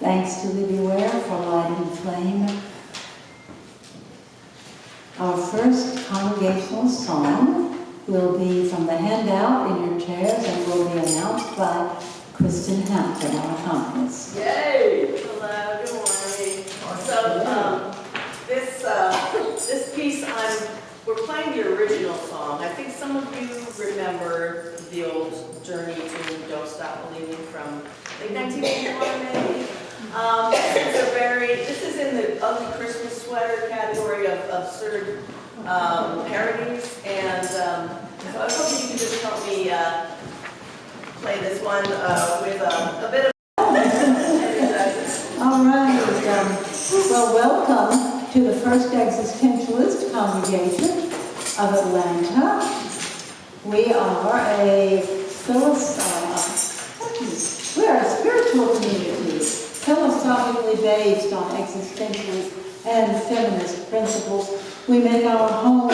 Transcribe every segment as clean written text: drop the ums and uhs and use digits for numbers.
Thanks to Libby Ware for lighting the flame. Our first congregational song will be from the handout in your chairs and will be announced by Kristen Hampton, our accompanist. Yay! Hello, good morning. So this piece, we're playing the original song. I think some of you remember the old Journey to Don't Stop Believing from, I think, 1981 maybe. This is in the ugly Christmas sweater category of absurd parodies, and so I was hoping you could just help me play this one with a bit of. All right. Well, welcome to the First Existentialist Congregation of Atlanta. We are a spiritual community, philosophically based on existentialist and feminist principles. We make our home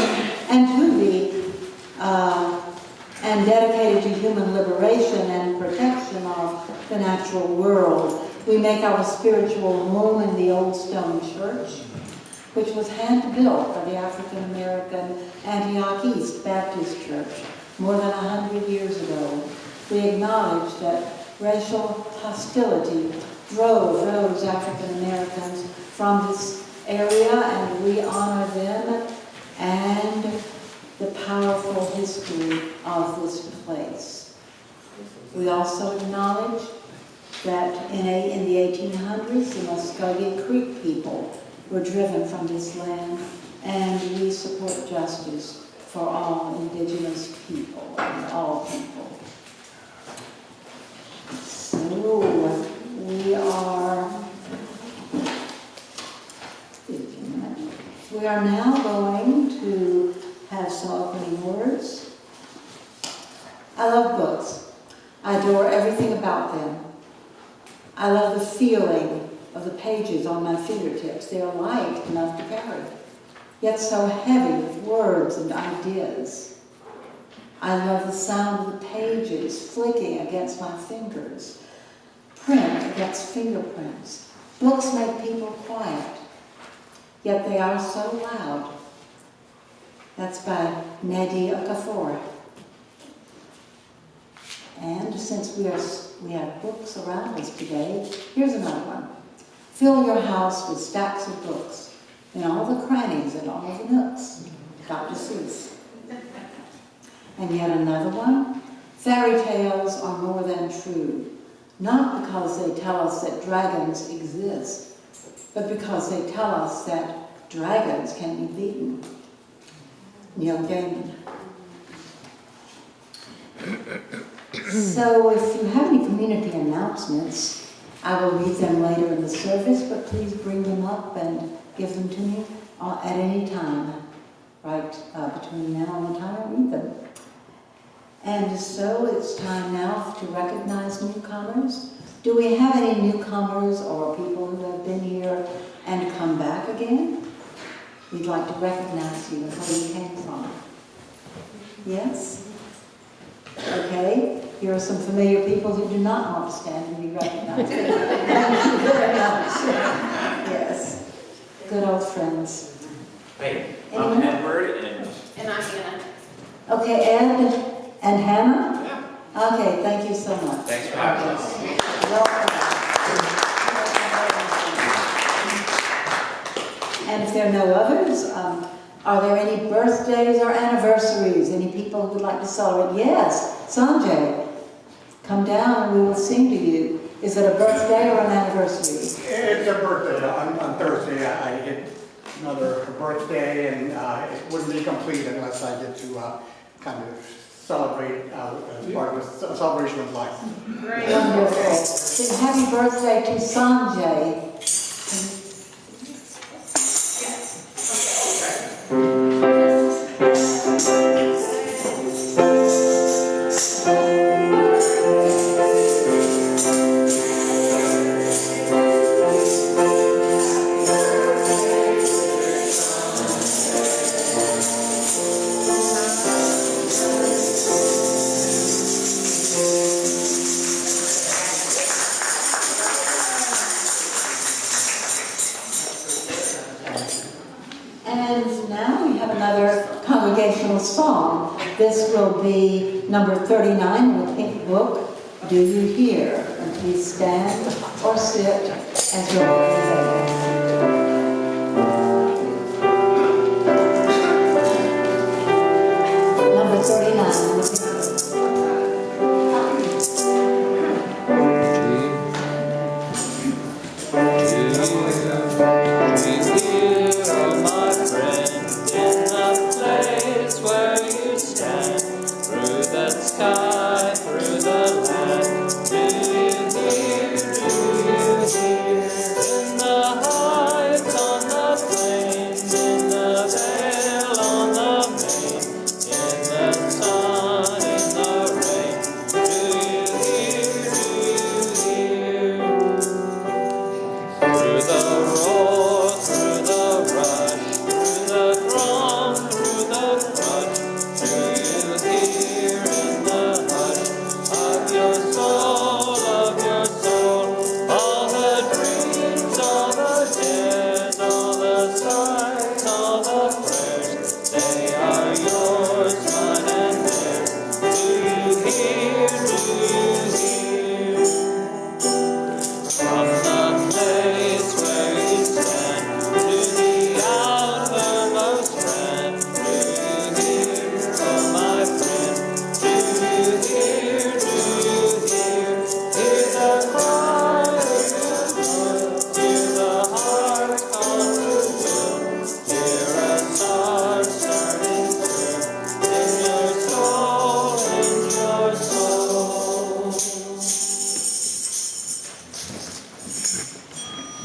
and dedicated to human liberation and protection of the natural world. We make our spiritual home in the Old Stone Church, which was hand-built by the African-American Antioch East Baptist Church more than 100 years ago. We acknowledge that racial hostility drove those African Americans from this area, and we honor them and the powerful history of this place. We also acknowledge that in the 1800s, the Muskogee Creek people were driven from this land, and we support justice for all indigenous people and all people. So we are now going to have some opening words. I love books. I adore everything about them. I love the feeling of the pages on my fingertips. They are light enough to carry, yet so heavy with words and ideas. I love the sound of the pages flicking against my fingers, print against fingerprints. Books make people quiet, yet they are so loud. That's by Nnedi Okorafor. And since we have books around us today, here's another one. Fill your house with stacks of books in all the crannies and all the nooks. Dr. Seuss. And yet another one. Fairy tales are more than true, not because they tell us that dragons exist, but because they tell us that dragons can be beaten. Neil Gaiman. So if you have any community announcements, I will read them later in the service, but please bring them up and give them to me at any time, right between now and the time I read them. And so it's time now to recognize newcomers. Do we have any newcomers or people who have been here and come back again? We'd like to recognize you and where you came from. Yes? Okay, here are some familiar people who do not want to stand and be recognized. Thank you very much. Yes, good old friends. Hey, I'm Edward And I'm Hannah. Okay, Ed and Hannah? Yeah. Okay, thank you so much. Thanks for having us. Welcome. there are no others, are there any birthdays or anniversaries? Any people who would like to celebrate? Yes, Sanjay, come down and we will sing to you. Is it a birthday or an anniversary? It's a birthday. On Thursday, I hit another birthday, and it wouldn't be complete unless I get to kind of celebrate as part of a celebration of life. Great. Wonderful. Then happy birthday to Sanjay. Song. This will be number 39 in the pink book, Do You Hear? And please stand or sit as you're ready. Number 39.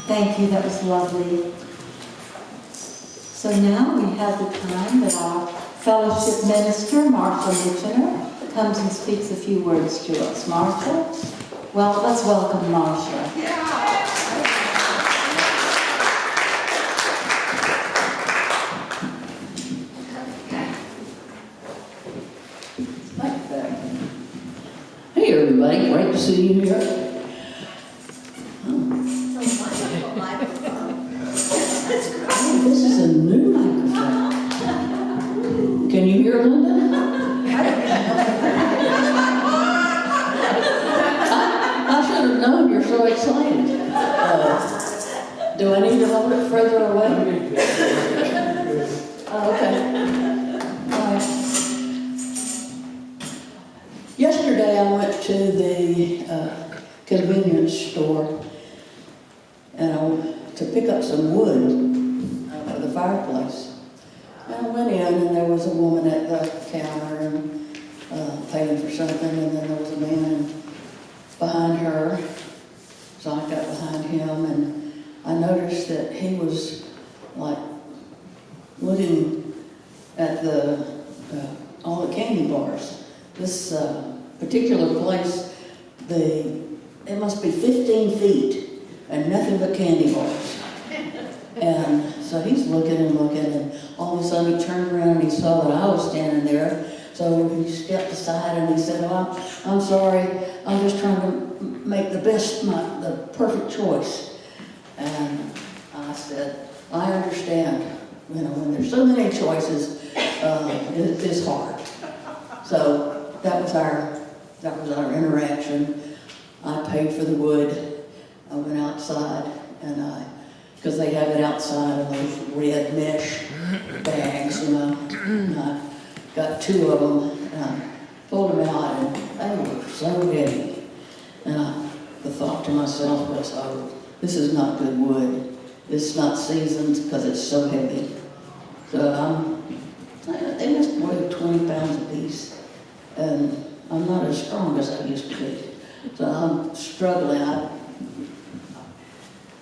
Thank you, that was lovely. So now we have the time that our fellowship minister, Marsha Mitchener, comes and speaks a few words to us. Marsha? Well, let's welcome Marsha. Hey everybody, great to see you here. This is a new microphone. Can you hear Linda? I should have known, you're so excited. Do I need to hold it further away? Okay. All right. Yesterday I went to the convenience store and to pick up some wood for the fireplace. And I went in and there was a woman at the counter and paying for something, and then there was a man behind her. So I got behind him and I noticed that he was like looking at all the candy bars. This particular place, it must be 15 feet and nothing but candy bars. And so he's looking and looking, and all of a sudden he turned around and he saw that I was standing there. So he stepped aside and he said, "Oh, I'm sorry, I'm just trying to make the perfect choice." And I said, "I understand. You know, when there's so many choices, it is hard." So that was our interaction. I paid for the wood. I went outside and I because they have it outside in those red mesh bags, you know. And I got 2 of them, and I pulled them out, and they were so heavy. And the thought to myself was, oh, this is not good wood. It's not seasoned because it's so heavy. So they must weigh 20 pounds apiece. And I'm not as strong as I used to be. So I'm struggling. I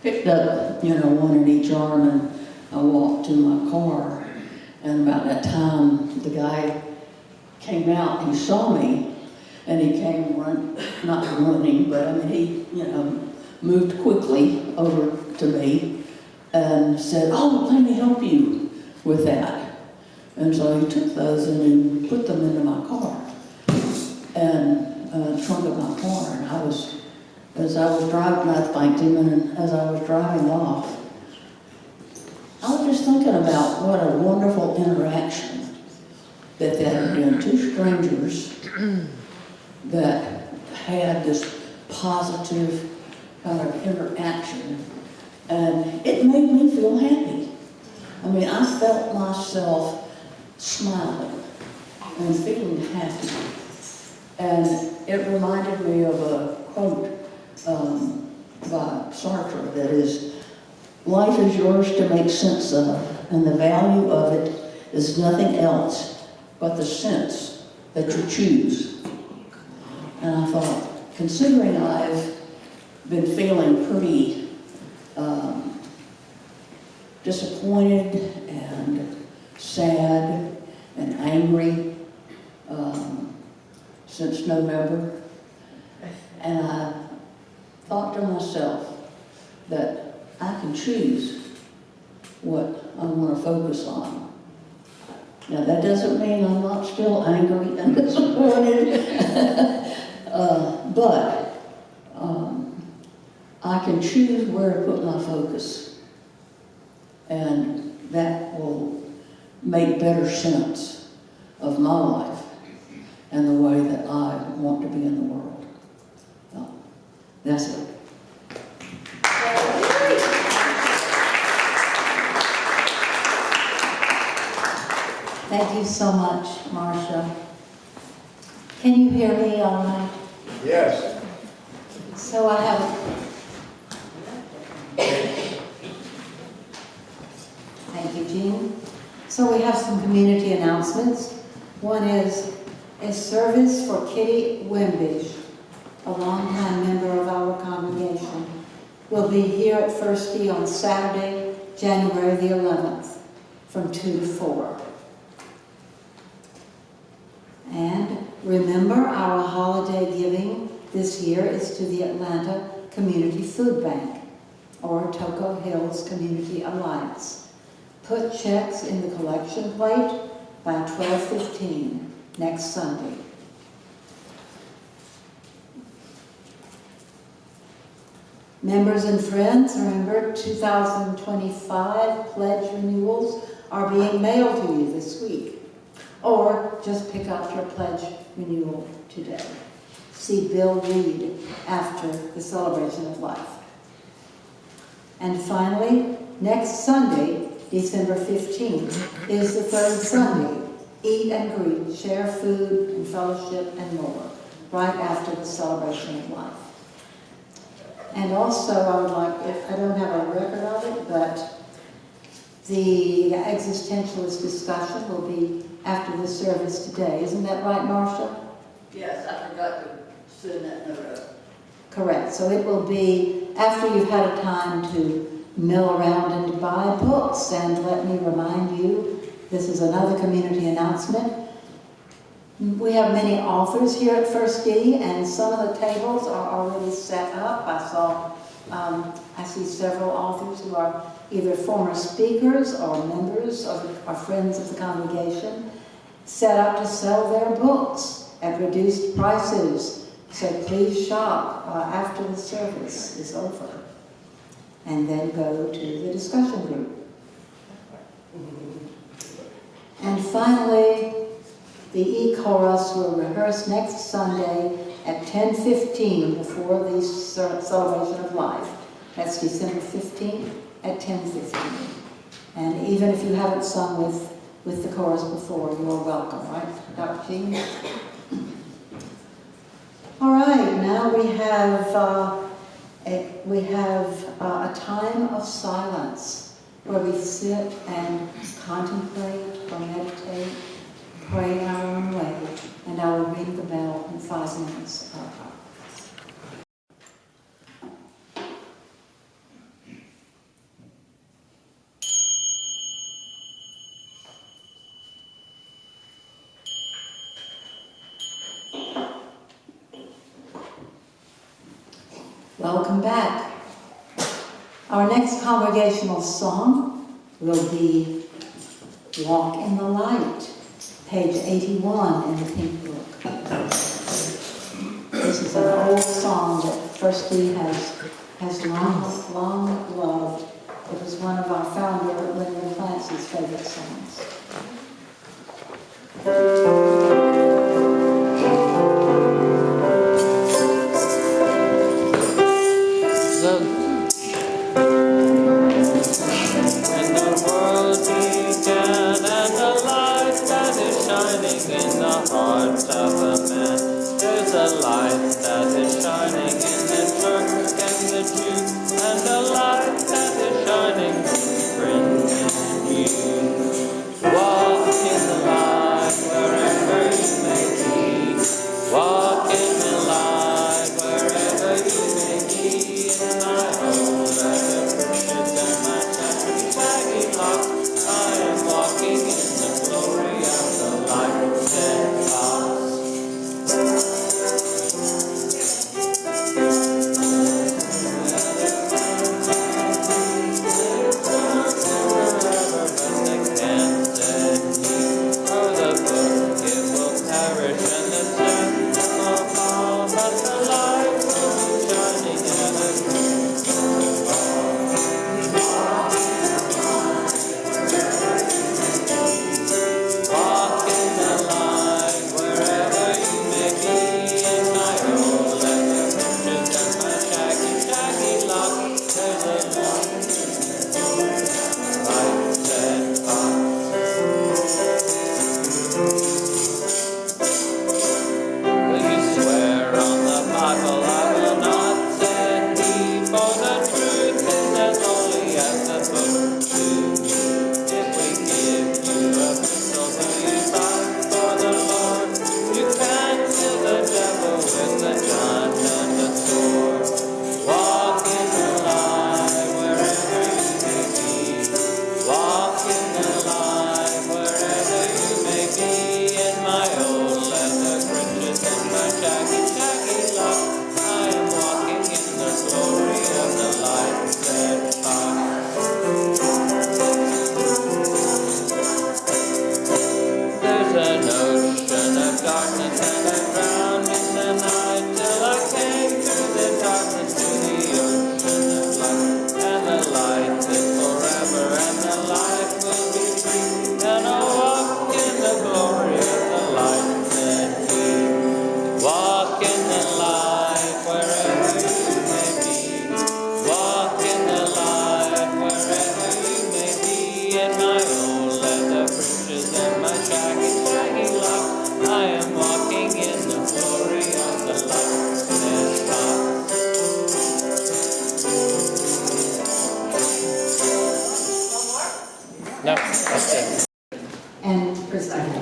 picked up, one in each arm, and I walked to my car. And about that time, the guy came out, he saw me, and he came not running, but he, moved quickly over to me and said, oh, let me help you with that. And so he took those and he put them into my car, and trunk of my car. And as I was driving, I thanked him, and as I was driving off, I was just thinking about what a wonderful interaction that had been. 2 strangers that had this positive kind of interaction, and it made me feel happy. I felt myself smiling and feeling happy. And it reminded me of a quote by Sartre that is, life is yours to make sense of, and the value of it is nothing else but the sense that you choose. And I thought, considering I've been feeling pretty disappointed and sad and angry since November, and I thought to myself that I can choose what I want to focus on. Now, that doesn't mean I'm not still angry and disappointed, but I can choose where to put my focus, and that will make better sense of my life and the way that I want to be in the world. So, that's it. Thank you so much, Marcia. Can you hear me all right? Yes. So I have Thank you, Jean. So we have some community announcements. One is a service for Kitty Wimbish, a longtime member of our congregation, will be here at First D on Saturday, January the 11th, from 2 to 4. And remember, our holiday giving this year is to the Atlanta Community Food Bank, or Toco Hills Community Alliance. Put checks in the collection plate by 12:15 next Sunday. Members and friends, remember 2025 pledge renewals are being mailed to you this week. Or just pick up your pledge renewal today. See Bill Reed after the celebration of life. And finally, next Sunday, December 15th, is the 3rd Sunday. Eat and greet, share food and fellowship and more, right after the celebration of life. And also, I would like, if I don't have a record of it, but the existentialist discussion will be after the service today. Isn't that right, Marcia? Yes, I forgot to send that note up. Correct. So it will be after you've had a time to mill around and to buy books. And let me remind you, this is another community announcement. We have many authors here at First D, and some of the tables are already set up. I see several authors who are either former speakers or members or friends of the congregation, set up to sell their books at reduced prices. So please shop after the service is over, and then go to the discussion group. And finally, the E-Chorus will rehearse next Sunday at 10:15 before the celebration of life. That's December 15th at 10:15. And even if you haven't sung with the chorus before, you're welcome, right, Dr. Gene? All right, now we have a time of silence where we sit and contemplate or meditate, pray in our own way, and I will ring the bell in 5 minutes. Welcome back. Our next congregational song will be Walk in the Light, page 81 in the Pink Book. This is an old song that First Lee has long loved. It was one of our founder, Lyndon Clancy's favorite songs. No, that's it. And Christina.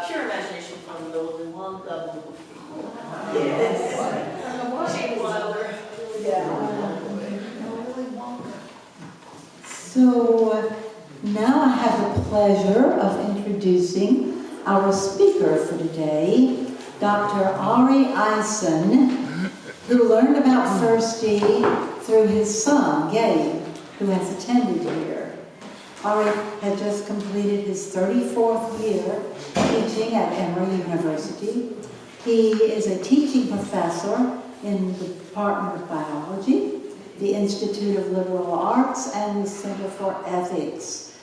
pure imagination from the Wonka movie. Yes. Gene Wilder. Yeah. So now I have the pleasure of introducing our speaker for today, Dr. Arri Eisen, who learned about First D through his son, Gabe, who has attended here. Arri had just completed his 34th year teaching at Emory University. He is a teaching professor in the Department of Biology, the Institute of Liberal Arts, and the Center for Ethics.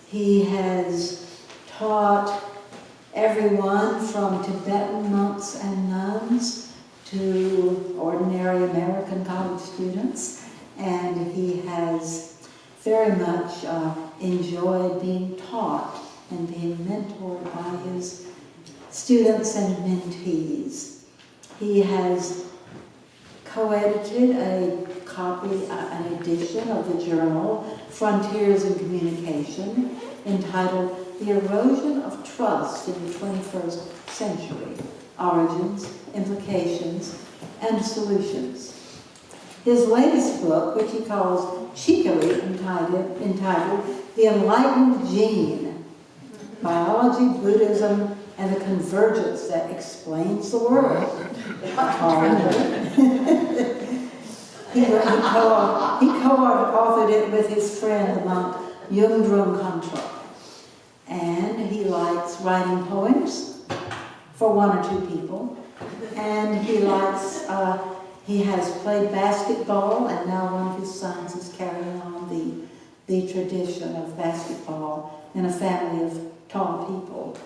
He has taught everyone from Tibetan monks and nuns to ordinary American college students, and he has very much enjoyed being taught and being mentored by his students and mentees. He has co-edited an edition of the journal Frontiers in Communication entitled The Erosion of Trust in the 21st Century, Origins, Implications, and Solutions. His latest book, which he calls cheekily entitled The Enlightened Gene, Biology, Buddhism, and the Convergence that Explains the World. He co-authored it with his friend, the monk Yungdrung Konchok. And he likes writing poems for one or two people. And he has played basketball, and now one of his sons is carrying on the tradition of basketball in a family of tall people.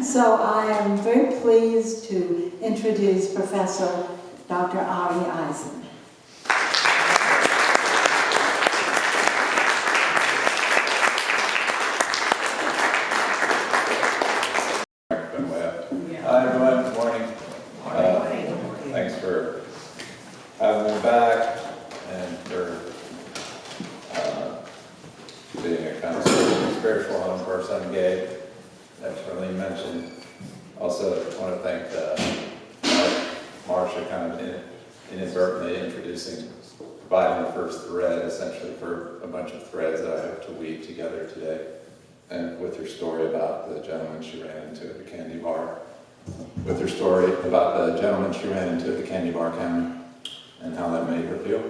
So I am very pleased to introduce Professor Dr. Arri Eisen. Hi everyone, good morning. Thanks for having me back and for being a kind of spiritual home person, Gabe, that Charlene mentioned. Also want to thank Marcia kind of inadvertently providing the first thread essentially for a bunch of threads that I hope to weave together today. And with her story about the gentleman she ran into at the candy bar. With her story about the gentleman she ran into at the candy bar counter and how that made her feel.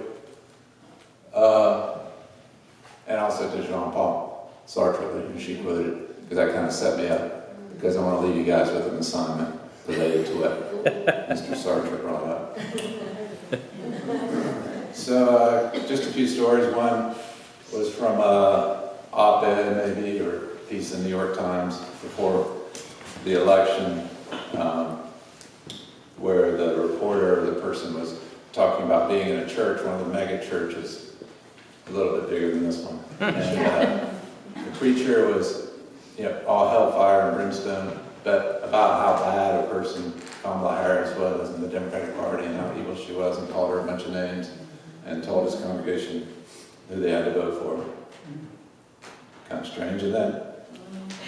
And also to Jean-Paul Sartre, who she quoted, because that kind of set me up, because I want to leave you guys with an assignment related to what Mr. Sartre brought up. So just a few stories. One was from op-ed maybe, or piece in the New York Times before the election, where the reporter, the person was talking about being in a church, one of the mega churches, a little bit bigger than this one. And the preacher was, all hellfire and brimstone, but about how bad a person Kamala Harris was in the Democratic Party and how evil she was, and called her a bunch of names and told his congregation who they had to vote for. Kind of strange. And then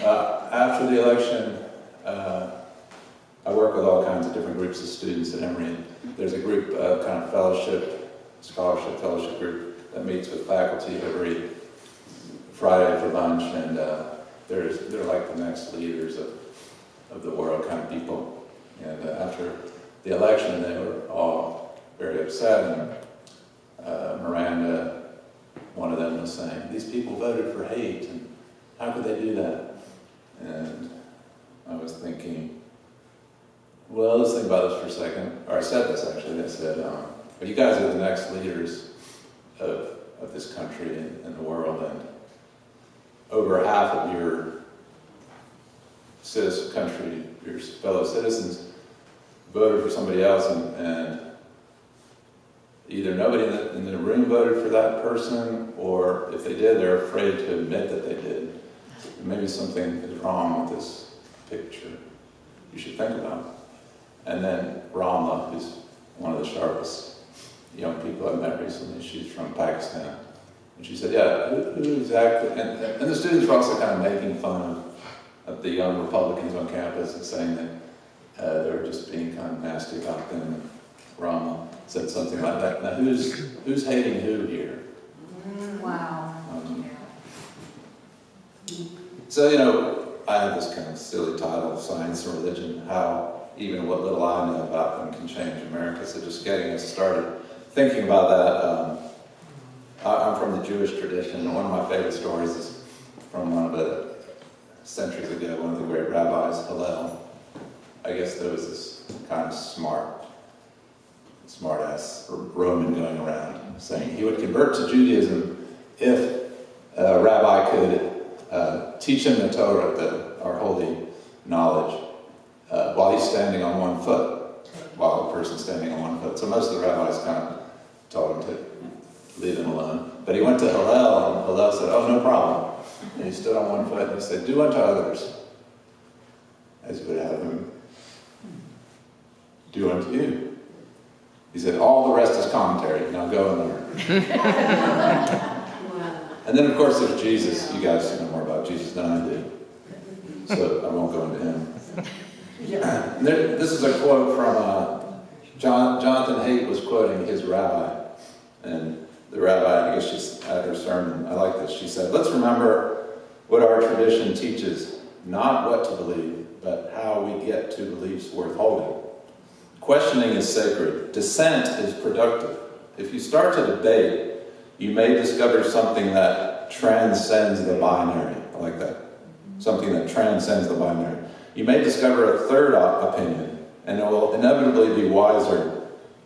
after the election, I work with all kinds of different groups of students at Emory. There's a group, kind of scholarship fellowship group that meets with faculty every Friday for lunch, and they're like the next leaders of the world kind of people. And after the election, they were all very upset, and Miranda, one of them, was saying, "These people voted for hate, and how could they do that?" And I was thinking, well, let's think about this for a second. Or I said this actually. I said, "But you guys are the next leaders of this country and the world, and over half of your your fellow citizens voted for somebody else, and either nobody in the room voted for that person, or if they did, they're afraid to admit that they did. Maybe something is wrong with this picture you should think about." And then Ramla, who's one of the sharpest young people I've met recently, she's from Pakistan. And she said, "Yeah, who exactly?" And the students were also kind of making fun of of the young Republicans on campus and saying that they were just being kind of nasty about them. And Rama said something like that. Now, who's hating who here? Wow. So, you know, I have this kind of silly title, Science and Religion, how even what little I know about them can change America. So just getting us started thinking about that, I'm from the Jewish tradition, and one of my favorite stories is from one of the centuries ago, one of the great rabbis, Hillel. I guess there was this kind of smart-ass Roman going around saying he would convert to Judaism if a rabbi could teach him the Torah, our holy knowledge, while he's standing on one foot, while the person's standing on one foot. So most of the rabbis kind of told him to leave him alone. But he went to Hillel, and Hillel said, "Oh, no problem." And he stood on one foot, and he said, "Do unto others as you would have them do unto you." He said, "All the rest is commentary. Now go and learn." And then, of course, there's Jesus. You guys know more about Jesus than I do, so I won't go into him. And this is a quote from Jonathan Haidt was quoting his rabbi, and the rabbi, I guess she's at her sermon, I like this, she said, "Let's remember what our tradition teaches, not what to believe, but how we get to beliefs worth holding. Questioning is sacred. Dissent is productive. If you start to debate, you may discover something that transcends the binary." I like that. Something that transcends the binary. You may discover a third opinion, and it will inevitably be wiser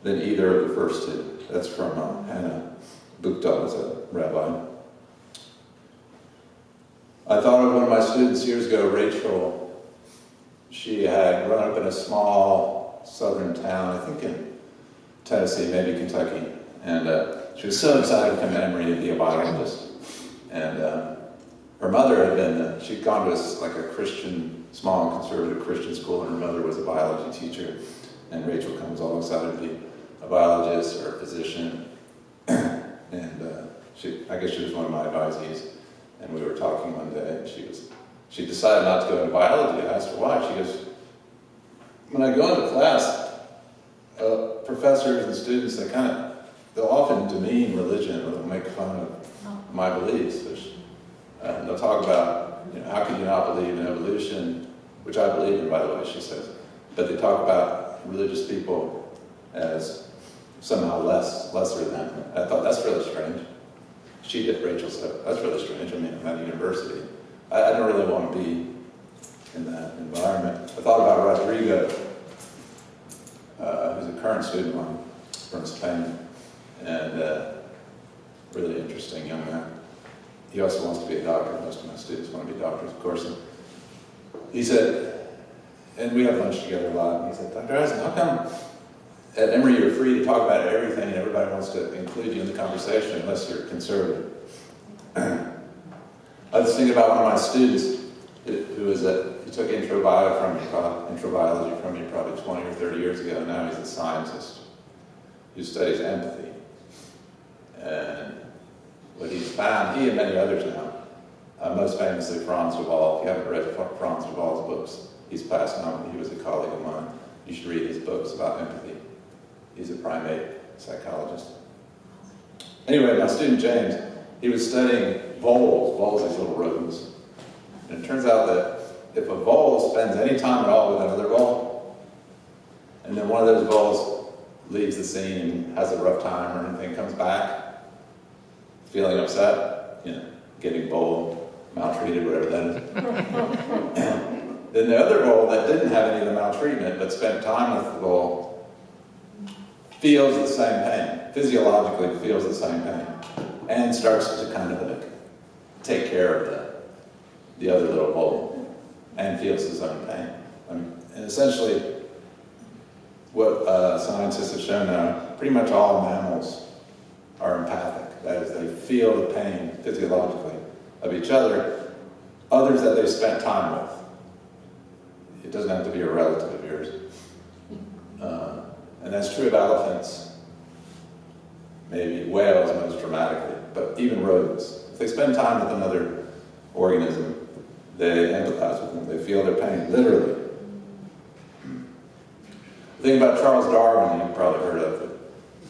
than either of the first two. That's from Hannah Bukta, was a rabbi. I thought of one of my students years ago, Rachel. She had grown up in a small southern town, I think in Tennessee, maybe Kentucky, and she was so excited to come to Emory to be a biologist. And her mother had been, she'd gone to like a Christian, small conservative Christian school, and her mother was a biology teacher. And Rachel comes all excited to be a biologist or a physician. And I guess she was one of my advisees. And we were talking one day, and she decided not to go into biology. I asked her why. She goes, "When I go into class, professors and students, they'll often demean religion, or they'll make fun of my beliefs. And they'll talk about, how can you not believe in evolution, which I believe in, by the way," she says. But they talk about religious people as somehow lesser than. I thought, that's really strange. Rachel said, "That's really strange. I mean, I'm at university. I don't really want to be in that environment." I thought about Rodrigo, who's a current student of mine from Spain, and really interesting young man. He also wants to be a doctor. Most of my students want to be doctors, of course. And he said, and we have lunch together a lot, and he said, "Dr. Eisen, how come at Emory you're free to talk about everything and everybody wants to include you in the conversation unless you're conservative?" I was thinking about one of my students who he took intro biology from me probably 20 or 30 years ago, and now he's a scientist who studies empathy. And what he's found, he and many others now, most famously Franz de Waal. If you haven't read Franz de Waal's books, he's passed on. He was a colleague of mine. You should read his books about empathy. He's a primate psychologist. Anyway, my student James, he was studying voles, these little rodents. And it turns out that if a vole spends any time at all with another vole, and then one of those voles leaves the scene and has a rough time or anything, comes back, feeling upset, getting vole maltreated, whatever that is. Then the other vole that didn't have any of the maltreatment but spent time with the vole feels the same pain, physiologically feels the same pain, and starts to kind of take care of the other little vole and feels his own pain. And essentially, what scientists have shown now, pretty much all mammals are empathic. That is, they feel the pain physiologically of each other, others that they've spent time with. It doesn't have to be a relative of yours. And that's true of elephants, maybe whales most dramatically, but even rodents. If they spend time with another organism, They empathize with them. They feel their pain, literally. The thing about Charles Darwin, you've probably heard of, that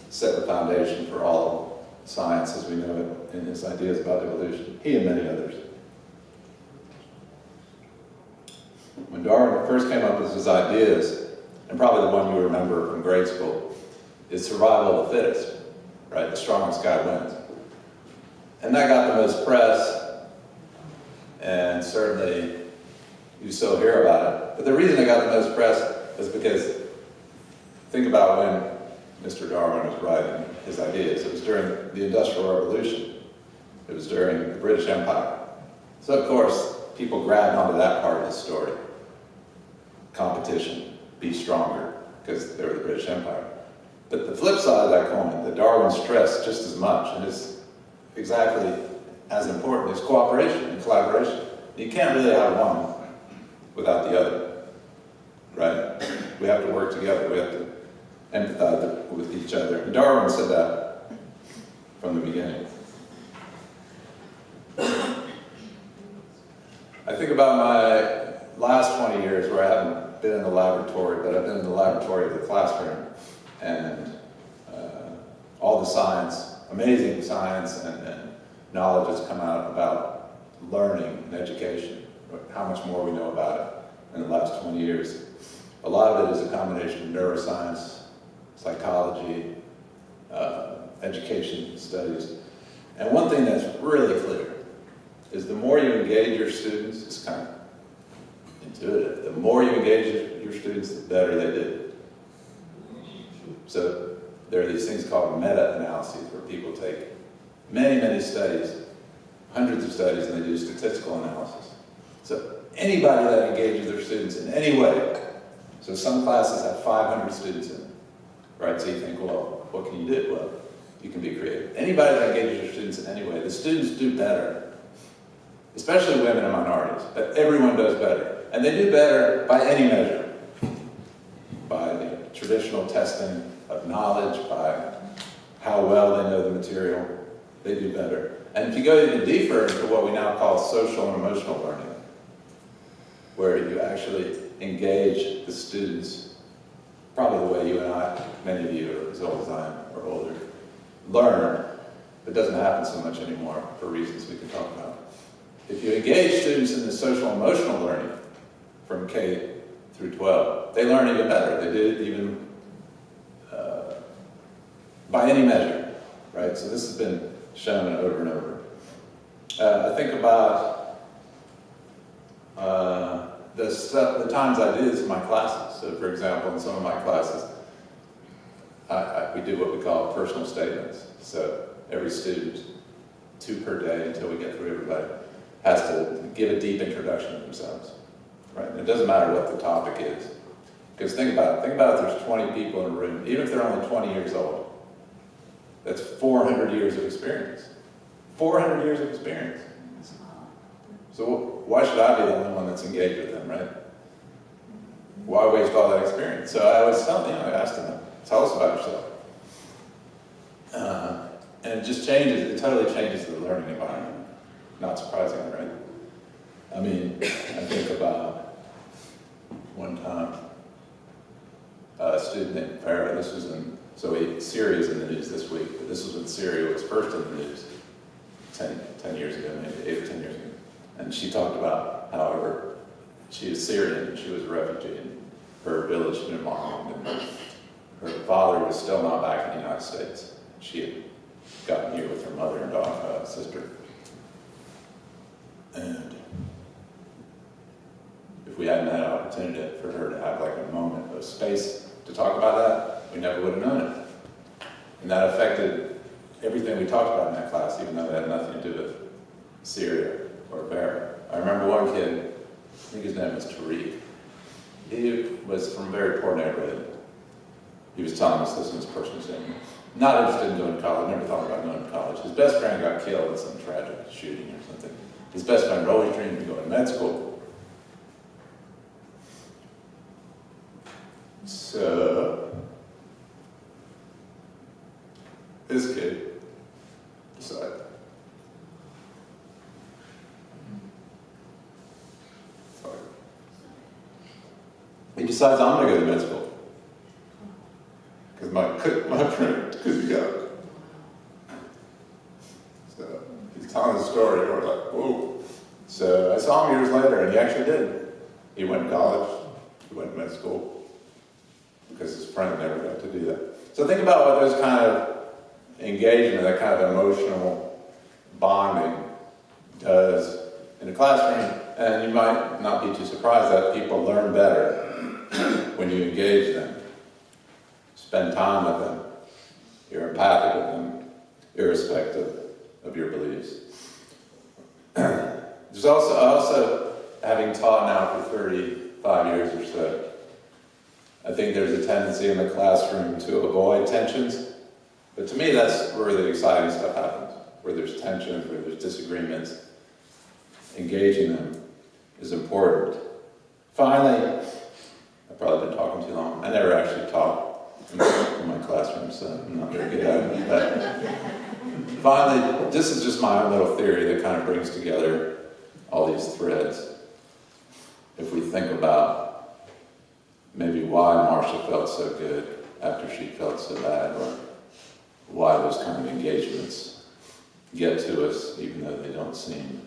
set the foundation for all science as we know it in his ideas about evolution. He and many others. When Darwin first came up with his ideas, and probably the one you remember from grade school, is survival of the fittest, right? The strongest guy wins. And that got the most press, and certainly you still hear about it. But the reason it got the most press is because, think about when Mr. Darwin was writing his ideas. It was during the Industrial Revolution. It was during the British Empire. So of course, people grabbed onto that part of the story. Competition, be stronger, because they were the British Empire. But the flip side of that coin, that Darwin stressed just as much, and is exactly as important, is cooperation and collaboration. You can't really have one without the other, right? We have to work together. We have to empathize with each other. And Darwin said that from the beginning. I think about my last 20 years where I haven't been in the laboratory, but I've been in the laboratory of the classroom, and all the science, amazing science and knowledge has come out about learning and education, how much more we know about it in the last 20 years. A lot of it is a combination of neuroscience, psychology, education studies. And one thing that's really clear is the more you engage your students, it's kind of intuitive, the more you engage your students, the better they do. So there are these things called meta-analyses where people take many, many studies, hundreds of studies, and they do statistical analysis. So anybody that engages their students in any way, so some classes have 500 students in them, right? So you think, well, what can you do? Well, you can be creative. Anybody that engages their students in any way, the students do better, especially women and minorities, but everyone does better. And they do better by any measure, by the traditional testing of knowledge, by how well they know the material, they do better. And if you go even deeper into what we now call social and emotional learning, where you actually engage the students, probably the way you and I, many of you are as old as I am, or older, learn, it doesn't happen so much anymore for reasons we can talk about. If you engage students in the social and emotional learning from K through 12, they learn even better. They do even by any measure, right? So this has been shown over and over. I think about the times I do this in my classes. So for example, in some of my classes, we do what we call personal statements. So every student, 2 per day until we get through everybody, has to give a deep introduction to themselves, right? And it doesn't matter what the topic is. Because think about it. Think about if there's 20 people in a room, even if they're only 20 years old. That's 400 years of experience. 400 years of experience. So why should I be the only one that's engaged with them, right? Why waste all that experience? So I always tell them, I ask them, tell us about yourself. And it just changes, it totally changes the learning environment. Not surprisingly, right? I mean, I think about one time, a student named Farah, this was in, Syria's in the news this week, but this was when Syria was first in the news 10 years ago, maybe 8 or 10 years ago. And she talked about how she was Syrian and she was a refugee and her village had been bombed and her father was still not back in the United States. She had gotten here with her mother and sister. And if we hadn't had an opportunity for her to have like a moment of space to talk about that, we never would have known it. And that affected everything we talked about in that class, even though it had nothing to do with Syria or Farah. I remember one kid, I think his name was Tariq. He was from a very poor neighborhood. He was telling us this in his personal statement. Not interested in going to college, never thought about going to college. His best friend got killed in some tragic shooting or something. His best friend always dreamed of going to med school. So, this kid decided, he decides I'm going to go to med school. Because my friend couldn't go. So he's telling the story, and we're like, whoa. So I saw him years later, and he actually did. He went to college, he went to med school, because his friend never got to do that. So think about what those kind of engagement, that kind of emotional bonding does in a classroom. And you might not be too surprised that people learn better when you engage them, spend time with them, you're empathic with them, irrespective of your beliefs. There's also, having taught now for 35 years or so, I think there's a tendency in the classroom to avoid tensions. But to me, that's where the exciting stuff happens, where there's tensions, where there's disagreements. Engaging them is important. Finally, I've probably been talking too long. I never actually talk in my classroom, so I'm not very good at it. But finally, this is just my own little theory that kind of brings together all these threads. If we think about maybe why Marcia felt so good after she felt so bad, or why those kind of engagements get to us even though they don't seem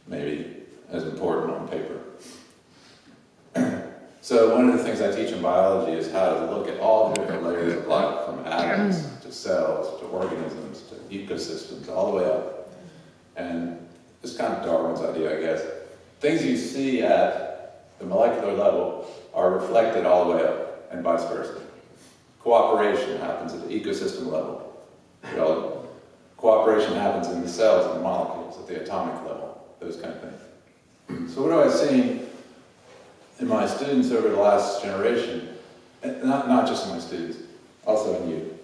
maybe as important on paper. So one of the things I teach in biology is how to look at all the different layers of life, from atoms to cells to organisms to ecosystems, all the way up. And it's kind of Darwin's idea, I guess. Things you see at the molecular level are reflected all the way up, and vice versa. Cooperation happens at the ecosystem level. Cooperation happens in the cells and the molecules at the atomic level, those kind of things. So what have I seen in my students over the last generation, and not just in my students, also in you,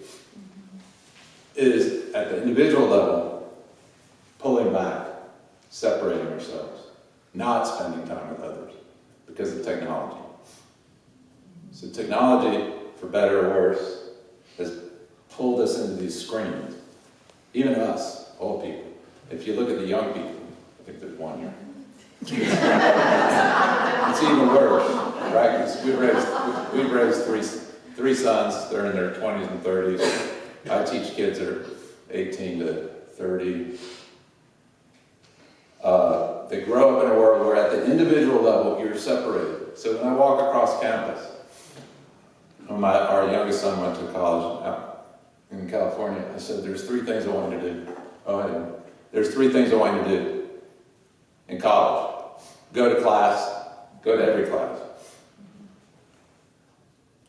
is at the individual level, pulling back, separating ourselves, not spending time with others because of technology. So technology, for better or worse, has pulled us into these screens. Even us, old people. If you look at the young people, I think there's one here. It's even worse, right? 'Cause we've raised three sons. They're in their 20s and 30s. I teach kids that are 18 to 30. They grow up in a world where at the individual level, you're separated. So when I walk across campus, our youngest son went to college out in California. I said, there's 3 things I want you to do. There's 3 things I want you to do in college. Go to class, go to every class.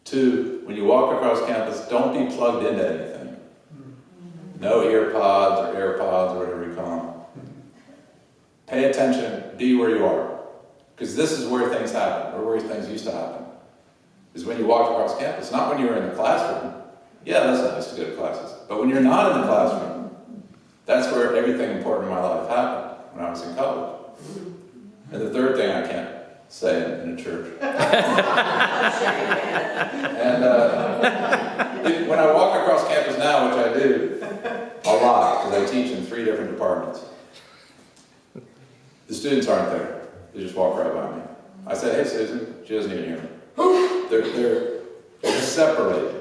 2, when you walk across campus, don't be plugged into anything. No earpods or AirPods or whatever you call them. Pay attention, be where you are. Because this is where things happen, or where things used to happen. Is when you walk across campus, not when you were in the classroom. Yeah, that's nice to go to classes. But when you're not in the classroom, that's where everything important in my life happened, when I was in college. And the third thing I can't say in a church. And when I walk across campus now, which I do a lot, because I teach in 3 different departments, the students aren't there. They just walk right by me. I say, hey, Susan. She doesn't even hear me. They're separated.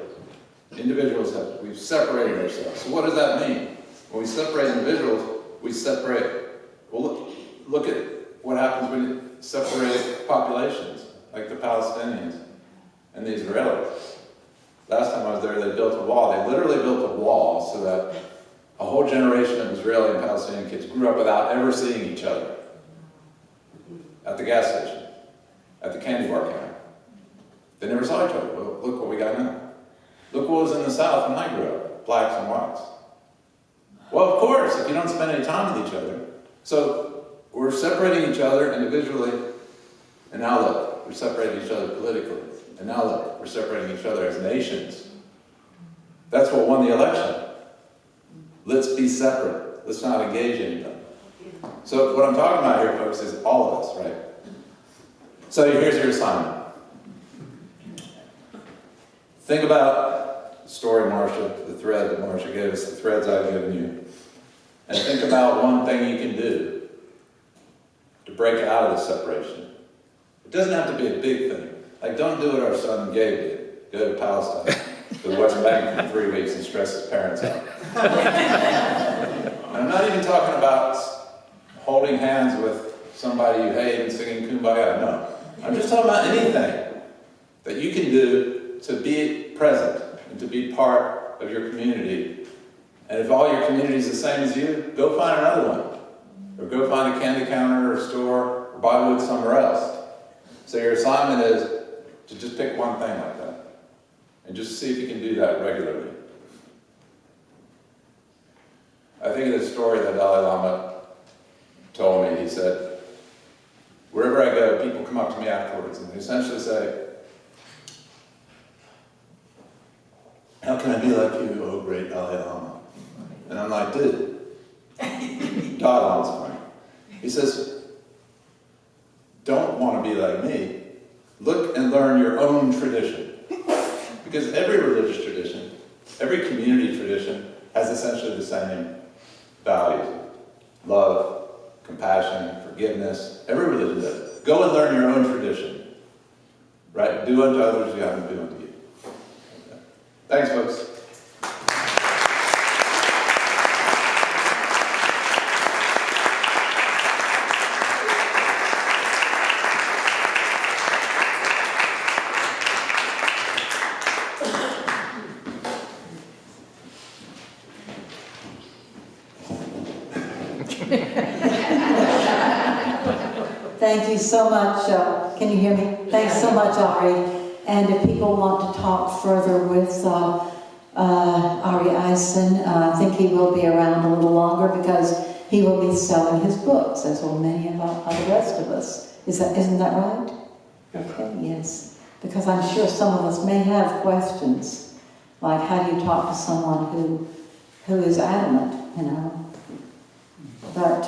Individuals we've separated ourselves. So what does that mean? When we separate individuals, we separate. Well, look at what happens when you separate populations, like the Palestinians and the Israelis. Last time I was there, they built a wall. They literally built a wall so that a whole generation of Israeli and Palestinian kids grew up without ever seeing each other. At the gas station, at the candy bar counter. They never saw each other. Well, look what we got now. Look what was in the South when I grew up, blacks and whites. Well, of course, if you don't spend any time with each other. So we're separating each other individually, and now look, we're separating each other politically. And now look, we're separating each other as nations. That's what won the election. Let's be separate. Let's not engage anybody. So what I'm talking about here, folks, is all of us, right? So here's your assignment. Think about the story, Marcia, the thread that Marcia gave us, the threads I've given you. And think about one thing you can do to break out of the separation. It doesn't have to be a big thing. Like, don't do what our son Gabe did. Go to Palestine, to the West Bank for 3 weeks and stress his parents out. And I'm not even talking about holding hands with somebody you hate and singing Kumbaya. No. I'm just talking about anything that you can do to be present and to be part of your community. And if all your community is the same as you, go find another one. Or go find a candy counter or a store or buy wood somewhere else. So your assignment is to just pick one thing like that. And just see if you can do that regularly. I think of the story that Dalai Lama told me. He said, wherever I go, people come up to me afterwards and they essentially say, how can I be like you, oh great Dalai Lama? And I'm like, dude, Dalai Lama's funny. He says, don't want to be like me. Look and learn your own tradition. Because every religious tradition, every community tradition has essentially the same values. Love, compassion, forgiveness. Every religion does. Go and learn your own tradition. Right? Do unto others as you have them do unto you. Thanks, folks. Thank you so much. Can you hear me? Thanks so much, Arri. And if people want to talk further with Arri Eisen, I think he will be around a little longer because he will be selling his books, as will many of the rest of us. Isn't that right? Okay, yes. Because I'm sure some of us may have questions, like how do you talk to someone who is adamant, you know? But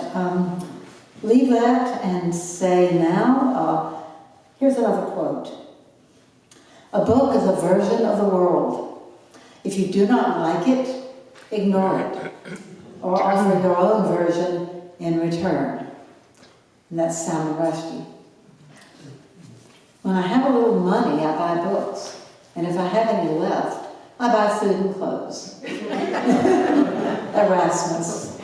leave that and say now, here's another quote. A book is a version of the world. If you do not like it, ignore it, or offer your own version in return. And that's sound rusty. When I have a little money, I buy books. And if I have any left, I buy food and clothes. Erasmus.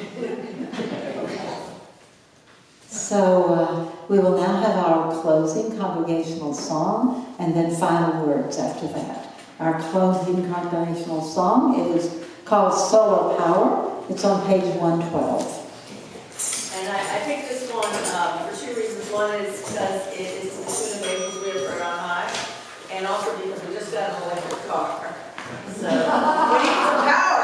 So we will now have our closing congregational song and then final words after that. Our closing congregational song, it is called Solar Power. It's on page 112. And I picked this one for two reasons. One is because it is as soon as we have on high, and also because we just got an electric car. So we need some power.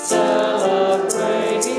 Celebrating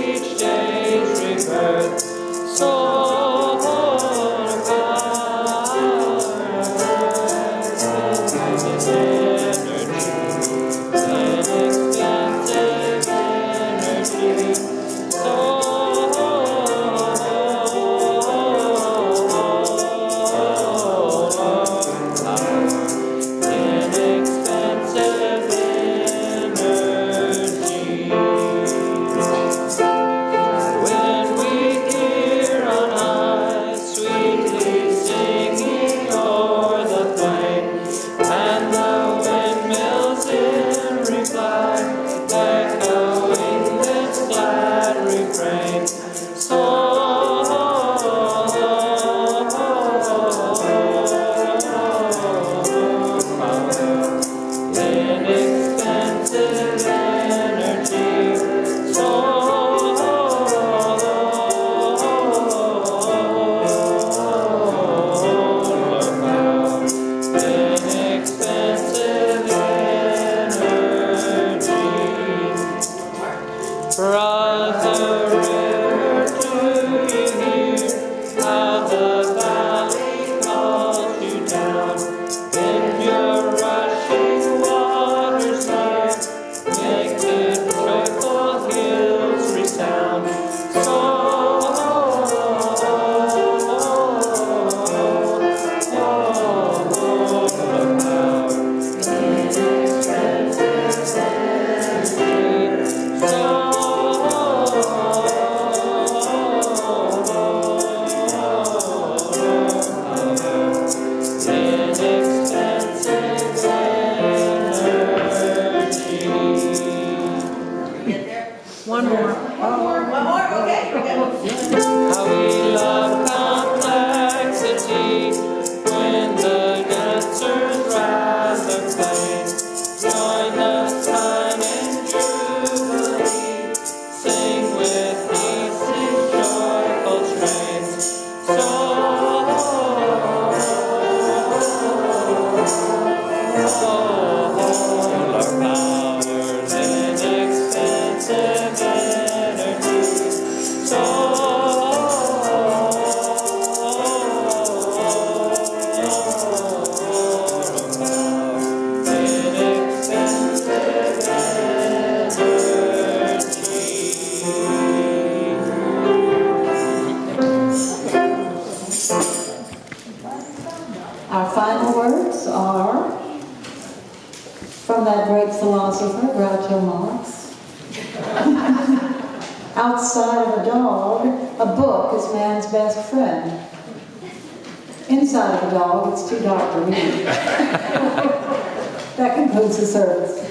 Our final words are from that great philosopher, Groucho Marx. Outside of a dog, a book is man's best friend. Inside of a dog, it's too dark to read. That concludes the service.